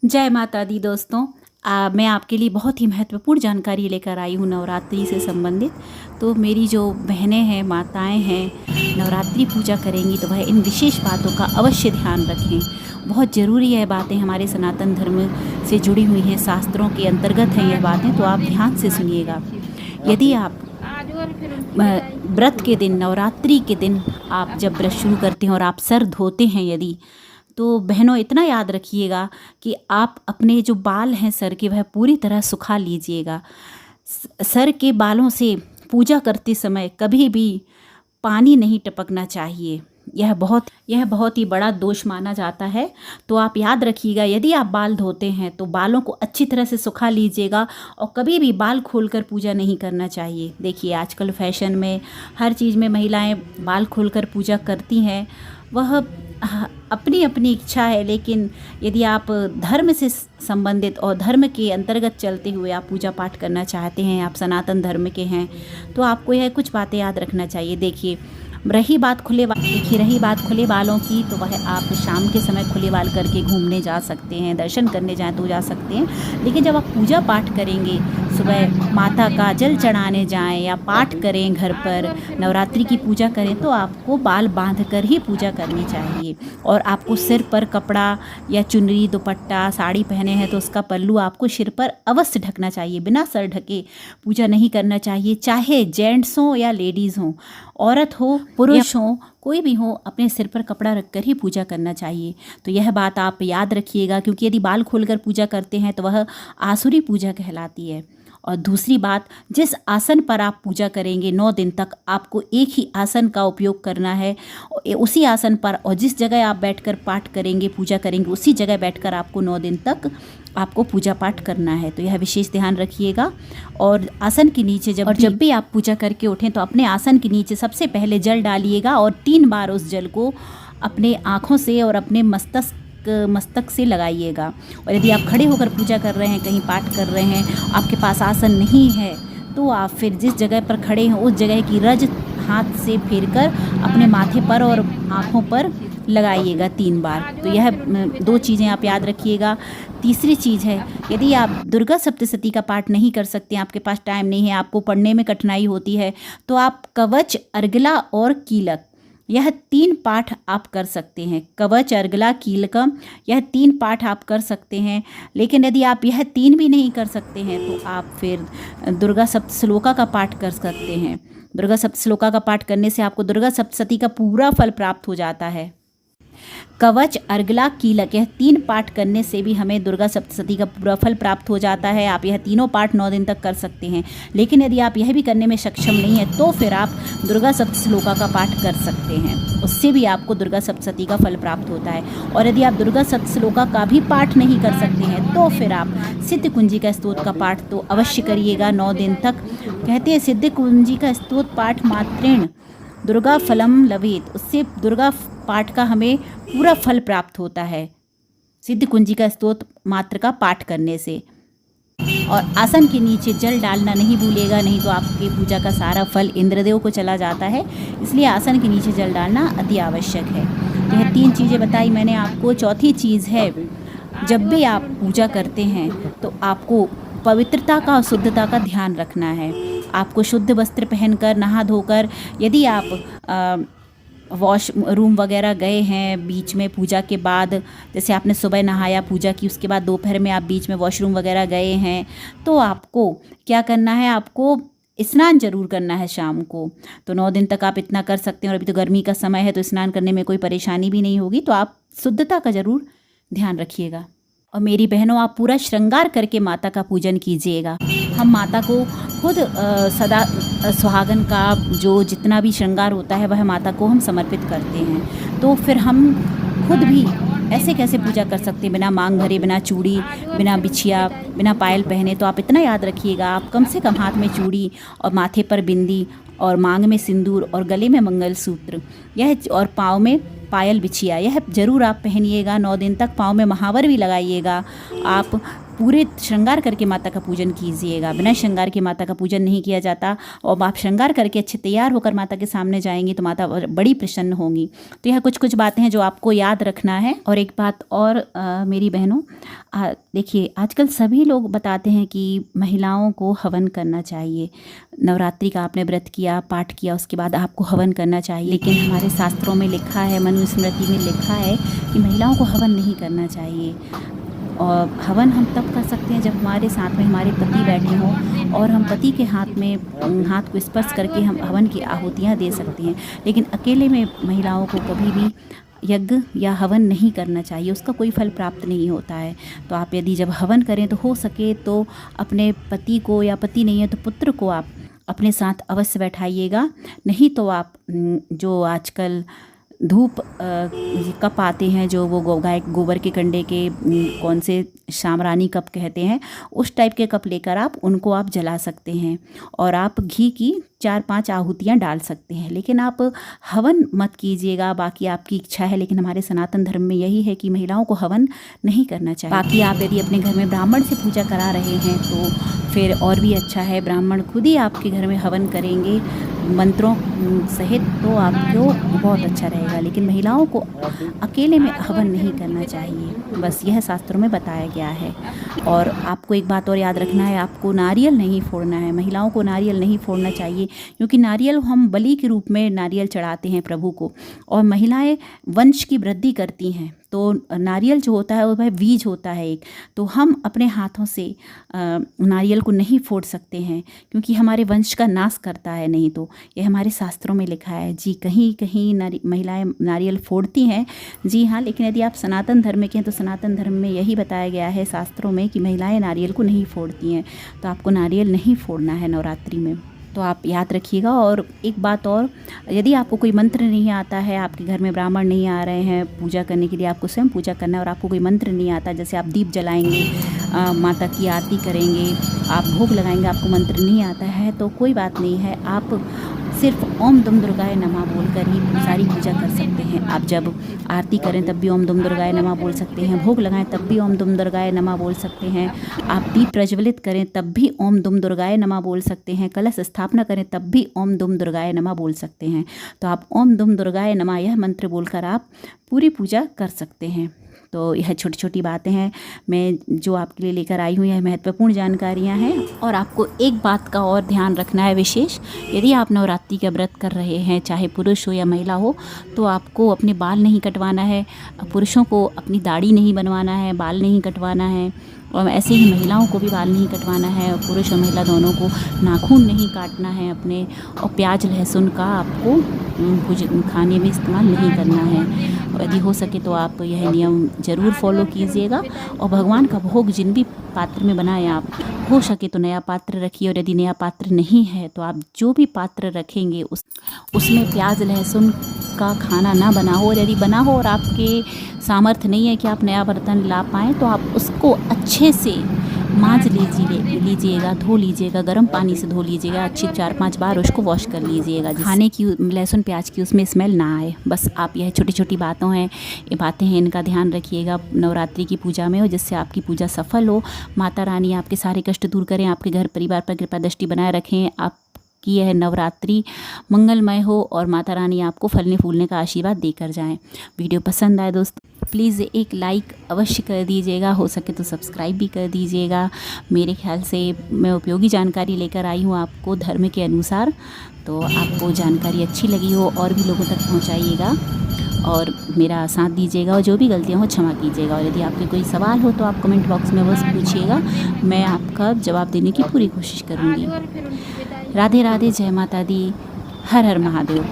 जय माता दी दोस्तों। मैं आपके लिए बहुत ही महत्वपूर्ण जानकारी लेकर आई हूँ नवरात्रि से संबंधित। तो मेरी जो बहनें हैं, माताएं हैं, नवरात्रि पूजा करेंगी तो वह इन विशेष बातों का अवश्य ध्यान रखें। बहुत ज़रूरी है, बातें हमारे सनातन धर्म से जुड़ी हुई हैं, शास्त्रों के अंतर्गत हैं यह बातें, तो आप ध्यान से सुनिएगा। यदि आप व्रत के दिन, नवरात्रि के दिन आप जब व्रत शुरू करते हैं और आप सर धोते हैं यदि, तो बहनों इतना याद रखिएगा कि आप अपने जो बाल हैं सर के, वह पूरी तरह सुखा लीजिएगा। सर के बालों से पूजा करते समय कभी भी पानी नहीं टपकना चाहिए। यह बहुत ही बड़ा दोष माना जाता है। तो आप याद रखिएगा, यदि आप बाल धोते हैं तो बालों को अच्छी तरह से सुखा लीजिएगा और कभी भी बाल खोलकर पूजा नहीं करना चाहिए। देखिए, आजकल फैशन में हर चीज़ में महिलाएं बाल खोलकर पूजा करती हैं। वह अपनी अपनी इच्छा है, लेकिन यदि आप धर्म से संबंधित और धर्म के अंतर्गत चलते हुए आप पूजा पाठ करना चाहते हैं, आप सनातन धर्म के हैं, तो आपको यह कुछ बातें याद रखना चाहिए। देखिए, रही बात खुले बालों की, तो वह आप शाम के समय खुले बाल करके घूमने जा सकते हैं, दर्शन करने जाएं तो जा सकते हैं। लेकिन जब आप पूजा पाठ करेंगे, सुबह माता का जल चढ़ाने जाएं या पाठ करें, घर पर नवरात्रि की पूजा करें, तो आपको बाल बांध कर ही पूजा करनी चाहिए। और आपको सिर पर कपड़ा या चुनरी, दुपट्टा, साड़ी पहने हैं तो उसका पल्लू आपको सिर पर अवश्य ढकना चाहिए। बिना सर ढके पूजा नहीं करना चाहिए, चाहे जेंट्स हों या लेडीज़ हों, औरत हो पुरुष हो, कोई भी हो, अपने सिर पर कपड़ा रखकर ही पूजा करना चाहिए। तो यह बात आप याद रखिएगा, क्योंकि यदि बाल खोलकर पूजा करते हैं तो वह आसुरी पूजा कहलाती है। और दूसरी बात, जिस आसन पर आप पूजा करेंगे 9 दिन तक आपको एक ही आसन का उपयोग करना है। उसी आसन पर, और जिस जगह आप बैठकर पाठ करेंगे, पूजा करेंगे, उसी जगह बैठकर आपको 9 दिन तक आपको पूजा पाठ करना है। तो यह विशेष ध्यान रखिएगा। और आसन के नीचे जब भी आप पूजा करके उठें तो अपने आसन के नीचे सबसे पहले जल डालिएगा और 3 बार उस जल को अपने आँखों से और अपने मस्तक से लगाइएगा। और यदि आप खड़े होकर पूजा कर रहे हैं, कहीं पाठ कर रहे हैं, आपके पास आसन नहीं है, तो आप फिर जिस जगह पर खड़े हैं उस जगह की रज हाथ से फेरकर अपने माथे पर और आँखों पर लगाइएगा 3 बार। तो यह 2 चीज़ें आप याद रखिएगा। तीसरी चीज़ है, यदि आप दुर्गा सप्तशती का पाठ नहीं कर सकते, आपके पास टाइम नहीं है, आपको पढ़ने में कठिनाई होती है, तो आप कवच, अर्गला और कीलक, यह 3 पाठ आप कर सकते हैं। कवच, अर्गला, कीलकम, यह 3 पाठ आप कर सकते हैं। लेकिन यदि आप यह 3 भी नहीं कर सकते हैं तो आप फिर दुर्गा सप्तश्लोका का पाठ कर सकते हैं। दुर्गा सप्तश्लोका का पाठ करने से आपको दुर्गा सप्तशती का पूरा फल प्राप्त हो जाता है। कवच, अर्गला, कीलक, यह 3 पाठ करने से भी हमें दुर्गा सप्तशती का पूरा फल प्राप्त हो जाता है। आप यह तीनों पाठ 9 दिन तक कर सकते हैं। लेकिन यदि आप यह भी करने में सक्षम नहीं है तो फिर आप दुर्गा सप्तश्लोका का पाठ कर सकते हैं, उससे भी आपको दुर्गा सप्तशती का फल प्राप्त होता है। और यदि आप दुर्गा सप्तश्लोका का भी पाठ नहीं कर सकते हैं तो फिर आप सिद्ध कुंजिका स्तोत्र का पाठ तो अवश्य करिएगा 9 दिन तक। कहते हैं सिद्ध कुंजिका स्तोत्र पाठ मात्रेण दुर्गा फलम लभेत, उससे दुर्गा पाठ का हमें पूरा फल प्राप्त होता है, सिद्ध कुंजिका स्तोत्र मात्र का पाठ करने से। और आसन के नीचे जल डालना नहीं भूलिएगा, नहीं तो आपकी पूजा का सारा फल इंद्रदेव को चला जाता है। इसलिए आसन के नीचे जल डालना अति आवश्यक है। यह 3 चीज़ें बताई मैंने आपको। चौथी चीज़ है, जब भी आप पूजा करते हैं तो आपको पवित्रता का और शुद्धता का ध्यान रखना है। आपको शुद्ध वस्त्र पहनकर, नहा धोकर, यदि आप वॉशरूम वगैरह गए हैं बीच में पूजा के बाद, जैसे आपने सुबह नहाया, पूजा की, उसके बाद दोपहर में आप बीच में वॉशरूम वगैरह गए हैं, तो आपको क्या करना है, आपको स्नान जरूर करना है शाम को। तो 9 दिन तक आप इतना कर सकते हैं। और अभी तो गर्मी का समय है तो स्नान करने में कोई परेशानी भी नहीं होगी। तो आप शुद्धता का ज़रूर ध्यान रखिएगा। और मेरी बहनों, आप पूरा श्रृंगार करके माता का पूजन कीजिएगा। हम माता को खुद सदा सुहागन का जो जितना भी श्रृंगार होता है वह माता को हम समर्पित करते हैं। तो फिर हम खुद भी ऐसे कैसे पूजा कर सकते हैं बिना मांग भरे, बिना चूड़ी, बिना बिछिया, बिना पायल पहने। तो आप इतना याद रखिएगा, आप कम से कम हाथ में चूड़ी और माथे पर बिंदी और मांग में सिंदूर और गले में मंगलसूत्र, यह और पाँव में पायल बिछिया, यह ज़रूर आप पहनिएगा 9 दिन तक। पाँव में महावर भी लगाइएगा। आप पूरे श्रृंगार करके माता का पूजन कीजिएगा। बिना श्रृंगार के माता का पूजन नहीं किया जाता। और आप श्रृंगार करके अच्छे तैयार होकर माता के सामने जाएंगी तो माता बड़ी प्रसन्न होंगी। तो यह कुछ कुछ बातें हैं जो आपको याद रखना है। और एक बात और मेरी बहनों, देखिए आजकल सभी लोग बताते हैं कि महिलाओं को हवन करना चाहिए। नवरात्रि का आपने व्रत किया, पाठ किया, उसके बाद आपको हवन करना चाहिए। लेकिन हमारे शास्त्रों में लिखा है, मनुस्मृति में लिखा है कि महिलाओं को हवन नहीं करना चाहिए। और हवन हम तब कर सकते हैं जब हमारे साथ में हमारे पति बैठे हों और हम पति के हाथ को स्पर्श करके हम हवन की आहुतियाँ दे सकते हैं। लेकिन अकेले में महिलाओं को कभी भी यज्ञ या हवन नहीं करना चाहिए, उसका कोई फल प्राप्त नहीं होता है। तो आप यदि जब हवन करें तो हो सके तो अपने पति को, या पति नहीं है तो पुत्र को आप अपने साथ अवश्य बैठाइएगा। नहीं तो आप जो आजकल धूप कप आते हैं, जो वो गाय गोबर के कंडे के कौन से शामरानी कप कहते हैं, उस टाइप के कप लेकर उनको आप जला सकते हैं। और आप घी की 4-5 आहुतियाँ डाल सकते हैं। लेकिन आप हवन मत कीजिएगा, बाकी आपकी इच्छा है। लेकिन हमारे सनातन धर्म में यही है कि महिलाओं को हवन नहीं करना चाहिए। बाकी आप यदि अपने घर में ब्राह्मण से पूजा करा रहे हैं तो फिर और भी अच्छा है। ब्राह्मण खुद ही आपके घर में हवन करेंगे मंत्रों सहित, तो आपको बहुत अच्छा रहेगा। लेकिन महिलाओं को अकेले में हवन नहीं करना चाहिए, बस यह शास्त्रों में बताया गया है। और आपको एक बात और याद रखना है, आपको नारियल नहीं फोड़ना है। महिलाओं को नारियल नहीं फोड़ना चाहिए, क्योंकि नारियल हम बलि के रूप में नारियल चढ़ाते हैं प्रभु को। और महिलाएं वंश की वृद्धि करती हैं, तो नारियल जो होता है वह बीज होता है एक, तो हम अपने हाथों से नारियल को नहीं फोड़ सकते हैं, क्योंकि हमारे वंश का नाश करता है। नहीं तो यह हमारे शास्त्रों में लिखा है जी। कहीं कहीं महिलाएं नारियल फोड़ती हैं, जी हाँ। लेकिन यदि आप सनातन धर्म के हैं तो सनातन धर्म में यही बताया गया है शास्त्रों में कि महिलाएं नारियल को नहीं फोड़ती हैं। तो आपको नारियल नहीं फोड़ना है नवरात्रि में, तो आप याद रखिएगा। और एक बात और, यदि आपको कोई मंत्र नहीं आता है, आपके घर में ब्राह्मण नहीं आ रहे हैं पूजा करने के लिए, आपको स्वयं पूजा करना है और आपको कोई मंत्र नहीं आता, जैसे आप दीप जलाएंगे, माता की आरती करेंगे, आप भोग लगाएंगे, आपको मंत्र नहीं आता है, तो कोई बात नहीं है। आप सिर्फ ओम दुम दुर्गाय नमः बोलकर ही सारी पूजा कर सकते हैं। आप जब आरती करें तब भी ओम दुम दुर्गाय नमः बोल सकते हैं, भोग लगाएं तब भी ओम दुम दुर्गाय नमः बोल सकते हैं, आप दीप प्रज्वलित करें तब भी ओम दुम दुर्गाय नमः बोल सकते हैं, कलश स्थापना करें तब भी ओम दुम दुर्गाय नमः बोल सकते हैं। तो आप ओम दुम दुर्गाय नमः यह मंत्र बोलकर आप पूरी पूजा कर सकते हैं। तो यह छोटी छोटी बातें हैं मैं जो आपके लिए लेकर आई हूँ, यह महत्वपूर्ण जानकारियाँ हैं। और आपको एक बात का और ध्यान रखना है विशेष, यदि आप नवरात्रि का व्रत कर रहे हैं, चाहे पुरुष हो या महिला हो, तो आपको अपने बाल नहीं कटवाना है। पुरुषों को अपनी दाढ़ी नहीं बनवाना है, बाल नहीं कटवाना है। और ऐसे ही महिलाओं को भी बाल नहीं कटवाना है, और पुरुष और महिला दोनों को नाखून नहीं काटना है अपने। और प्याज लहसुन का आपको खाने में इस्तेमाल नहीं करना है। और यदि हो सके तो आप यह नियम ज़रूर फॉलो कीजिएगा। और भगवान का भोग जिन भी पात्र में बनाएं, आप हो सके तो नया पात्र रखिए। और यदि नया पात्र नहीं है तो आप जो भी पात्र रखेंगे उसमें प्याज लहसुन का खाना ना बना हो। और यदि बना हो और आपके सामर्थ्य नहीं है कि आप नया बर्तन ला पाएँ, तो आप उसको अच्छे से मांज लीजिएगा, धो लीजिएगा, गर्म पानी से धो लीजिएगा, अच्छी 4-5 बार उसको वॉश कर लीजिएगा, खाने की लहसुन प्याज की उसमें स्मेल ना आए। बस आप यह छोटी छोटी बातें हैं, इनका ध्यान रखिएगा नवरात्रि की पूजा में, और जिससे आपकी पूजा सफल हो। माता रानी आपके सारे कष्ट दूर करें, आपके घर परिवार पर कृपा दृष्टि बनाए रखें, आपकी यह नवरात्रि मंगलमय हो और माता रानी आपको फलने फूलने का आशीर्वाद देकर जाएं। वीडियो पसंद आए दोस्तों प्लीज़ एक लाइक अवश्य कर दीजिएगा, हो सके तो सब्सक्राइब भी कर दीजिएगा। मेरे ख्याल से मैं उपयोगी जानकारी लेकर आई हूँ आपको धर्म के अनुसार, तो आपको जानकारी अच्छी लगी हो और भी लोगों तक पहुँचाइएगा और मेरा साथ दीजिएगा, और जो भी गलतियाँ हो क्षमा कीजिएगा। और यदि आपके कोई सवाल हो तो आप कमेंट बॉक्स में बस पूछिएगा, मैं आपका जवाब देने की पूरी कोशिश करूँगी। राधे राधे, जय माता दी, हर हर महादेव।